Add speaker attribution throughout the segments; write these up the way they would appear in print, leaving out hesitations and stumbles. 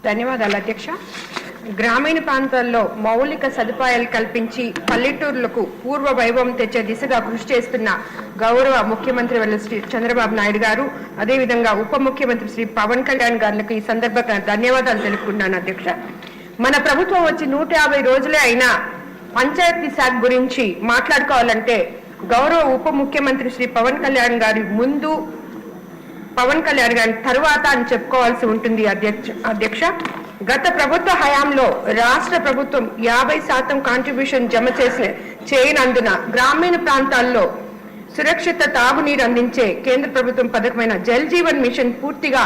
Speaker 1: ధన్యవాదాలు అధ్యక్ష. గ్రామీణ ప్రాంతాల్లో మౌలిక సదుపాయాలు కల్పించి పల్లెటూరులకు పూర్వ వైభవం తెచ్చే దిశగా కృషి చేస్తున్న గౌరవ ముఖ్యమంత్రి శ్రీ చంద్రబాబు నాయుడు గారు, అదేవిధంగా ఉప ముఖ్యమంత్రి శ్రీ పవన్ కళ్యాణ్ గారికి ఈ సందర్భంగా ధన్యవాదాలు తెలుపుకుంటున్నాను అధ్యక్ష. మన ప్రభుత్వం వచ్చి 150 రోజులే అయినా పంచాయతీ శాఖ గురించి మాట్లాడుకోవాలంటే గౌరవ ఉప ముఖ్యమంత్రి శ్రీ పవన్ కళ్యాణ్ గారి ముందు, పవన్ కళ్యాణ్ గారి తరువాత అని చెప్పుకోవాల్సి ఉంటుంది అధ్యక్ష. గత ప్రభుత్వ హయాంలో రాష్ట్ర ప్రభుత్వం 50% కాంట్రిబ్యూషన్ జమ చేయనందున గ్రామీణ ప్రాంతాల్లో సురక్షిత తాగునీరు అందించే కేంద్ర ప్రభుత్వం పథకమైన జల్ జీవన్ మిషన్ పూర్తిగా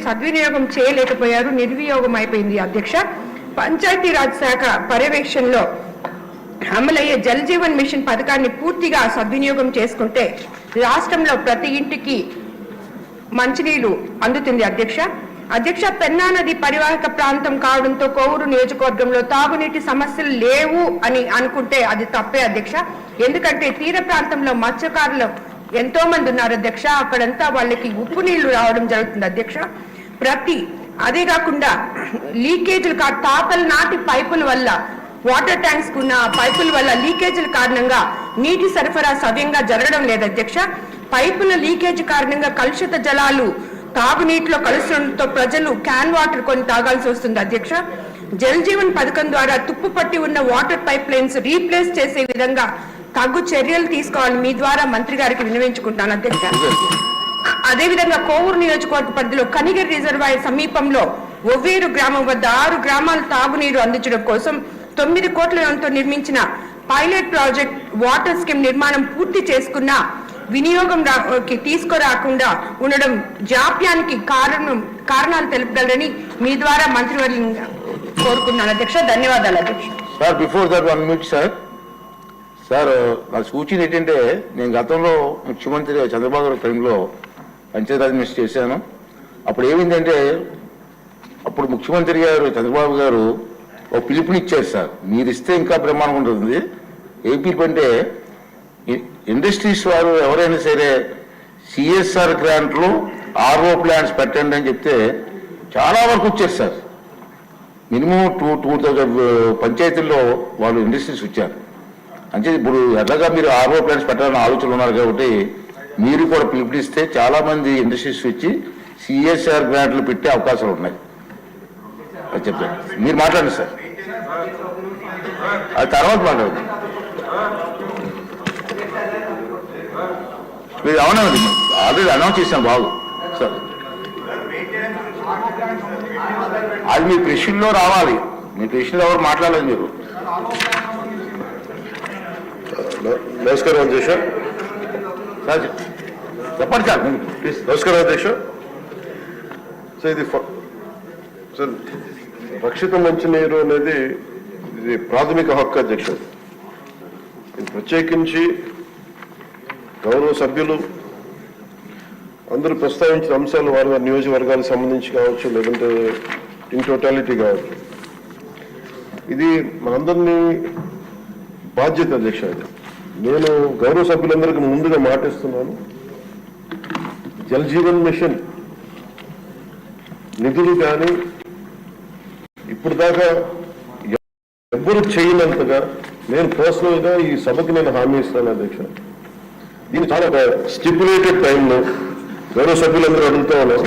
Speaker 1: సద్వినియోగం చేయలేకపోయారు, నిర్వినియోగం అయిపోయింది అధ్యక్ష. పంచాయతీరాజ్ శాఖ పర్యవేక్షణలో అమలయ్యే జల్ జీవన్ మిషన్ పథకాన్ని పూర్తిగా సద్వినియోగం చేసుకుంటే రాష్ట్రంలో ప్రతి ఇంటికి మంచినీళ్లు అందుతుంది అధ్యక్ష. పెన్నా నది పరివాహక ప్రాంతం కావడంతో కోవూరు నియోజకవర్గంలో తాగునీటి సమస్యలు లేవు అని అనుకుంటే అది తప్పే అధ్యక్ష. ఎందుకంటే తీర ప్రాంతంలో మత్స్యకారులు ఎంతో మంది ఉన్నారు అధ్యక్ష. అక్కడంతా వాళ్ళకి ఉప్పు నీళ్లు రావడం జరుగుతుంది అధ్యక్ష. అదే కాకుండా లీకేజీలు తాతల నాటి పైపుల వల్ల, వాటర్ ట్యాంక్స్ ఉన్న పైపుల వల్ల లీకేజీల కారణంగా నీటి సరఫరా సవ్యంగా జరగడం లేదు అధ్యక్ష. పైపుల లీకేజ్ కారణంగా కలుషిత జలాలు తాగునీటిలో కలుస్తుండటంతో ప్రజలు క్యాన్ వాటర్ కొని తాగాల్సి వస్తుంది అధ్యక్ష. జల్ జీవన్ పథకం ద్వారా తుప్పు పట్టి ఉన్న వాటర్ పైప్ లైన్స్ రీప్లేస్ చేసే విధంగా తగు చర్యలు తీసుకోవాలని మీ ద్వారా మంత్రి గారికి విన్నవించుకుంటాను అధ్యక్ష. అదేవిధంగా కోవూరు నియోజకవర్గ పరిధిలో కనిగిరి రిజర్వాయర్ సమీపంలో ఒవ్వేరు గ్రామం వద్ద 6 గ్రామాలు తాగునీరు అందించడం కోసం 9 కోట్ల వ్యయంతో నిర్మించిన పైలట్ ప్రాజెక్ట్ వాటర్ స్కీమ్ నిర్మాణం పూర్తి చేసుకున్న వినియోగం తీసుకురాకుండా ఉండడం జాప్యానికి కారణాలు తెలుపగలరని మీ ద్వారా మంత్రివర్గం కోరుకున్నాను అధ్యక్ష. ధన్యవాదాలు అధ్యక్ష.
Speaker 2: Sir, before that 1 minute sir, నా సూచన ఏంటంటే, నేను గతంలో ముఖ్యమంత్రి చంద్రబాబు గారి టైంలో పంచాయతీరాజ్ మినిస్టర్ చేశాను. అప్పుడు ఏమైందంటే, అప్పుడు ముఖ్యమంత్రి గారు చంద్రబాబు గారు ఒక పిలుపునిచ్చారు సార్, మీరు ఇస్తే ఇంకా బ్రహ్మాండంగా ఉంటుంది. ఏ పిలుపు అంటే, ఇండస్ట్రీస్ వారు ఎవరైనా సరే సిఎస్ఆర్ గ్రాంట్లు ఆర్ఓ ప్లాంట్స్ పెట్టండి అని చెప్తే చాలా వరకు వచ్చారు సార్. మినిమం 2000 పంచాయతీల్లో వాళ్ళు ఇండస్ట్రీస్ వచ్చారు. అంటే ఇప్పుడు ఎట్లాగా మీరు ఆర్ఓ ప్లాంట్స్ పెట్టాలని ఆలోచనలు ఉన్నారు కాబట్టి మీరు కూడా పిలుపునిస్తే చాలా మంది ఇండస్ట్రీస్ వచ్చి సిఎస్ఆర్ గ్రాంట్లు పెట్టే అవకాశాలు ఉన్నాయి అది చెప్పారు. మీరు మాట్లాడండి సార్, అది తర్వాత మాట్లాడండి. మీరు అవునండి, ఆల్రెడీ అనౌన్స్ చేశాను బాబు సార్. అది మీ ప్రశ్నలో రావాలి, మీ ప్రశ్నలో ఎవరు మాట్లాడాలి మీరు.
Speaker 3: నమస్కారం అధ్యక్ష.
Speaker 2: సార్ చెప్పండి సార్.
Speaker 3: నమస్కారం అధ్యక్ష. సార్, ఇది సార్ రక్షిత మంచినీరు అనేది ఇది ప్రాథమిక హక్కు అధ్యక్ష. ఇది ప్రత్యేకించి గౌరవ సభ్యులు అందరూ ప్రస్తావించిన అంశాలు వారి వారి నియోజకవర్గానికి సంబంధించి కావచ్చు, లేదంటే ఇన్ టోటాలిటీ కావచ్చు, ఇది మనందరినీ బాధ్యత అధ్యక్ష. ఇది నేను గౌరవ సభ్యులందరికీ ముందుగా మాటిస్తున్నాను, జల్ జీవన్ మిషన్ నిధులు కానీ ఇప్పుడు దాకా ఎవ్వరు చేయనంతగా నేను పర్సనల్గా ఈ సభకి నేను హామీ ఇస్తాను అధ్యక్ష. దీన్ని చాలా స్టిపులేటెడ్ టైంలో గౌరవ సభ్యులందరూ అడుగుతా ఉన్నారు,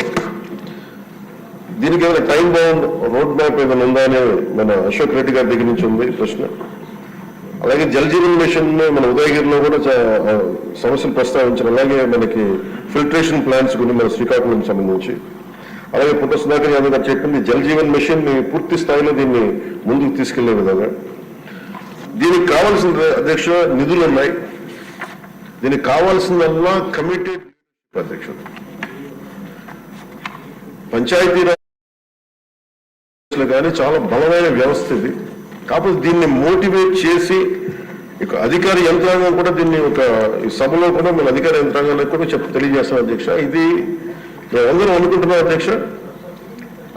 Speaker 3: దీనికి ఏమైనా టైం బౌండ్ రోడ్ మ్యాప్ ఏమైనా ఉందా అని మన అశోక్ రెడ్డి గారి దగ్గర నుంచి ఉంది ప్రశ్న. అలాగే జల్ జీవన్ మిషన్ మన ఉదయగిరిలో కూడా సమస్యలు ప్రస్తావించారు. అలాగే మనకి ఫిల్టరేషన్ ప్లాంట్స్ గురించి మన శ్రీకాకుళం సంబంధించి, అలాగే పుట్ట సుధాకర్ యాదవ్ గారు చెప్పింది జల్ జీవన్ మిషన్ ని పూర్తి స్థాయిలో దీన్ని ముందుకు తీసుకెళ్లే విధంగా దీనికి కావాల్సిన అధ్యక్ష నిధులు ఉన్నాయి. దీనికి కావాల్సిందల్లా కమిటెడ్ అధ్యక్ష. పంచాయతీరాజ్ కానీ చాలా బలమైన వ్యవస్థ ఇది. కాకపోతే దీన్ని మోటివేట్ చేసి ఇక అధికార యంత్రాంగం కూడా దీన్ని ఒక సభలో కూడా మన అధికార యంత్రాంగానికి కూడా తెలియజేస్తాం అధ్యక్ష. ఇది మేమందరం అనుకుంటున్నాం అధ్యక్ష,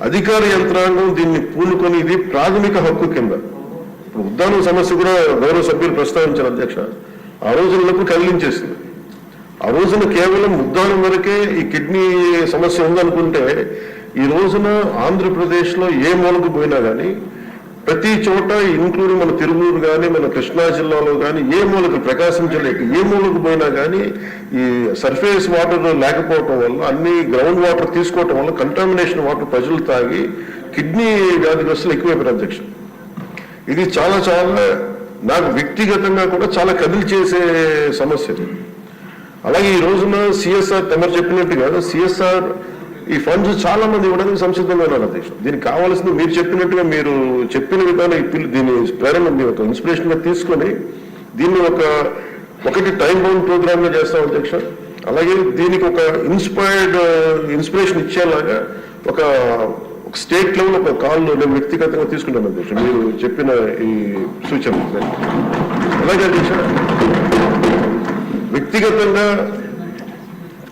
Speaker 3: అధికార యంత్రాంగం దీన్ని పూనుకొని ఇది ప్రాథమిక హక్కు కింద. ఇప్పుడు ఉద్దానం సమస్య కూడా గౌరవ సభ్యులు ప్రస్తావించారు అధ్యక్ష. ఆ రోజులకు కదిలించేసింది. ఆ రోజున కేవలం ఉద్దానం వరకే ఈ కిడ్నీ సమస్య ఉందనుకుంటే ఈ రోజున ఆంధ్రప్రదేశ్లో ఏ మూలకు పోయినా కానీ ప్రతి చోట ఇంక్లూడింగ్ మన తిరువూరు కానీ మన కృష్ణా జిల్లాలో కానీ ఏ మూలకు ప్రకాశం జిల్లాకి ఏ మూలకు పోయినా కానీ ఈ సర్ఫేస్ వాటర్ లేకపోవటం వల్ల అన్ని గ్రౌండ్ వాటర్ తీసుకోవటం వల్ల కంటామినేషన్ వాటర్ ప్రజలు తాగి కిడ్నీ వ్యాధిగ్రస్తులు ఎక్కువైపోయారు అధ్యక్ష. ఇది చాలా చాలా నాకు వ్యక్తిగతంగా కూడా చాలా కదిలి చేసే సమస్య ఇది. అలాగే ఈ రోజున సిఎస్ఆర్ తమరు చెప్పినట్టుగా సిఎస్ఆర్ ఈ ఫండ్స్ చాలా మంది ఇవ్వడానికి సంసిద్ధంగా ఉన్నారు అధ్యక్ష. దీనికి కావాల్సింది మీరు చెప్పినట్టుగా మీరు చెప్పిన విధానం దీన్ని ప్రేరణ ఒక ఇన్స్పిరేషన్ గా తీసుకొని దీన్ని ఒకటి టైం బౌండ్ ప్రోగ్రామ్ గా చేస్తాం అధ్యక్ష. అలాగే దీనికి ఒక ఇన్స్పిరేషన్ ఇచ్చేలాగా ఒక స్టేట్ లెవెల్ ఒక కాల్ నేను వ్యక్తిగతంగా తీసుకుంటాను అధ్యక్ష మీరు చెప్పిన ఈ సూచన. అలాగే అధ్యక్ష వ్యక్తిగతంగా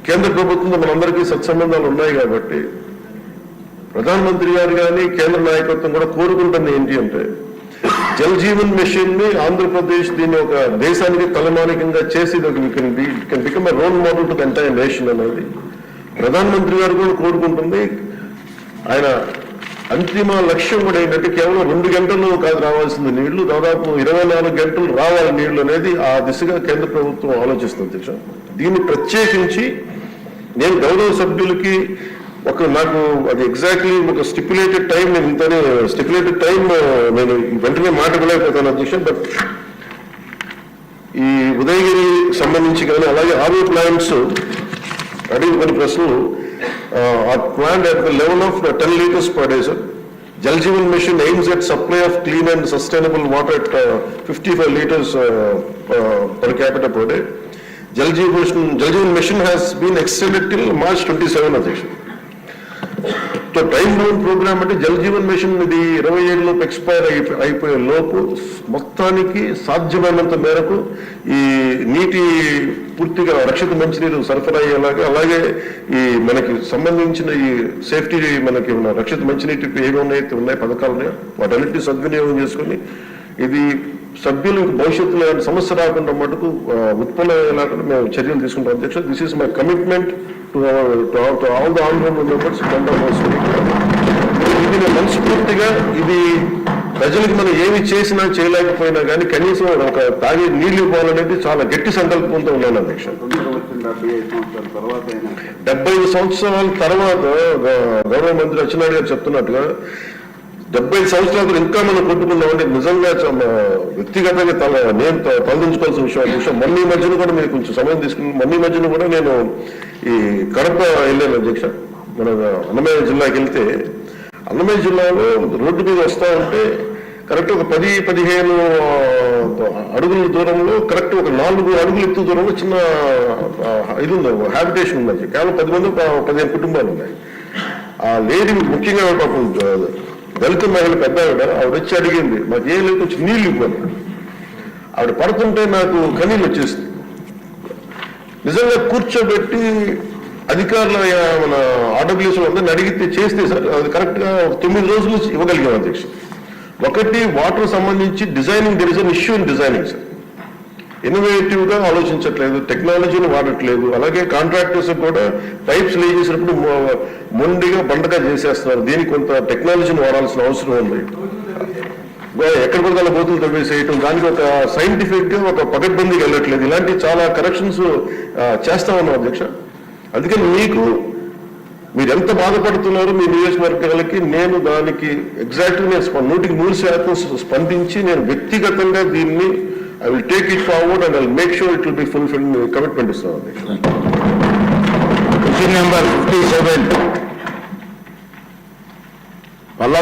Speaker 3: కేంద్ర ప్రభుత్వంలో మనందరికీ సత్సంబంధాలు ఉన్నాయి కాబట్టి ప్రధానమంత్రి గారు కానీ కేంద్ర నాయకత్వం కూడా కోరుకుంటుంది ఏంటి అంటే జల్ జీవన్ మిషన్ ని ఆంధ్రప్రదేశ్ దీన్ని ఒక దేశానికి తలమానికంగా చేసి can become a role model to the entire nation అనేది ప్రధానమంత్రి గారు కూడా కోరుకుంటుంది. ఆయన అంతిమ లక్ష్యం కూడా ఏంటంటే కేవలం 2 గంటలు కాదు రావాల్సింది నీళ్లు, దాదాపు 24 గంటలు రావాలి నీళ్లు అనేది ఆ దిశగా కేంద్ర ప్రభుత్వం ఆలోచిస్తుంది అధ్యక్ష. దీన్ని ప్రత్యేకించి నేను గౌరవ సభ్యులకి నాకు అది ఎగ్జాక్ట్లీ ఒక స్టిపులేటెడ్ టైం నేను వెంటనే మాట్లాడలేకపోతాను అధ్యక్ష. బట్ ఈ ఉదయగిరి సంబంధించి కానీ అలాగే ఆర్ఓ ప్లాంట్స్ అడిగిన కొన్ని ప్రశ్నలు are planned at the level of 10 liters per day, sir. Jal Jeevan Mission aims at supply of clean and sustainable water at 55 liters per capita per day. Jal Jeevan Mission has been extended till March 27, Adhiksha. So time bound program అంటే Jal Jeevan machine ఇది 27 లోపు expire అయిపోయే లోపు మొత్తానికి సాధ్యమైనంత మేరకు ఈ నీటి పూర్తిగా రక్షిత మంచినీరు సరఫరా అయ్యేలాగా, అలాగే ఈ మనకి సంబంధించిన ఈ సేఫ్టీ మనకి ఉన్న రక్షిత మంచినీటి ఏమైతే ఉన్నాయి పథకాలు ఉన్నాయో వాటన్నిటిని సద్వినియోగం చేసుకొని ఇది సభ్యులకు భవిష్యత్తులో సమస్య రాకుండా మటుకు ఉత్పన్నమయ్యేలాగా మేము చర్యలు తీసుకుంటాం అధ్యక్ష. This is my commitment to all the honourable members. ఇది మనస్ఫూర్తిగా ఇది ప్రజలకు మనం ఏమి చేసినా చేయలేకపోయినా కానీ కనీసం ఒక తాగే నీళ్లు ఇవ్వాలనేది చాలా గట్టి సంకల్పంతో ఉన్నాను అధ్యక్ష. 75 సంవత్సరాల తర్వాత గౌరవ మంత్రి అచ్చెన్నాయుడు గారు చెప్తున్నట్టుగా 75 సంవత్సరాలు ఇంకా మనం కొట్టుకున్నామంటే నిజంగా వ్యక్తిగతంగా నేను తలదించుకోవాల్సిన విషయం. మొన్న ఈ మధ్యన కూడా మీరు కొంచెం సమయం తీసుకుని మొన్న ఈ మధ్యన కూడా నేను ఈ కడప వెళ్ళాను అధ్యక్ష. మన అన్నమయ్య జిల్లాకి వెళ్తే అన్నమయ్య జిల్లాలో రోడ్డు మీద వస్తా ఉంటే కరెక్ట్ ఒక 10-15 అడుగుల దూరంలో కరెక్ట్ ఒక 4 అడుగుల ఎత్తు దూరంలో చిన్న ఇది ఉంది, హ్యాబిటేషన్ ఉంది. కేవలం 10 మంది 15 కుటుంబాలు ఉన్నాయి. ఆ లేడీ ముఖ్యంగా పాపం దళిత మహిళ పెద్ద ఆవిడ వచ్చి అడిగింది మాకు ఏం లేదు కొంచెం నీళ్ళు ఇవ్వాలి. ఆవిడ పడుతుంటే నాకు కన్నీళ్ళు వచ్చేస్తుంది. నిజంగా కూర్చోబెట్టి అధికారుల మన ఆర్డబ్ల్యూస్ అందరిని అడిగితే చేస్తే సార్ అది కరెక్ట్ గా 9 రోజులు ఇవ్వగలిగాం అధ్యక్ష. ఒకటి వాటర్ సంబంధించి designing there is an issue in designing sir. Innovative గా ఆలోచించట్లేదు, టెక్నాలజీని వాడట్లేదు. అలాగే కాంట్రాక్టర్స్ కూడా పైప్స్ లే చేసినప్పుడు మొండిగా బండగా చేసేస్తున్నారు. దీనికి కొంత టెక్నాలజీని వాడాల్సిన అవసరం ఉంది. ఎక్కడ పడితే అలా బోతులు తవ్వేసేయటం, దానికి ఒక సైంటిఫిక్ గా ఒక పకడ్బందీకి వెళ్ళట్లేదు. ఇలాంటి చాలా కరెక్షన్స్ చేస్తా ఉన్నాం అధ్యక్ష. అందుకని మీరు ఎంత బాధపడుతున్నారో మీ నియోజకవర్గాలకి నేను దానికి ఎగ్జాక్ట్లీ నేను 100% స్పందించి నేను వ్యక్తిగతంగా దీన్ని I will take it forward and I will make sure it will be fulfilled. Commitment is now.
Speaker 2: Question number 57.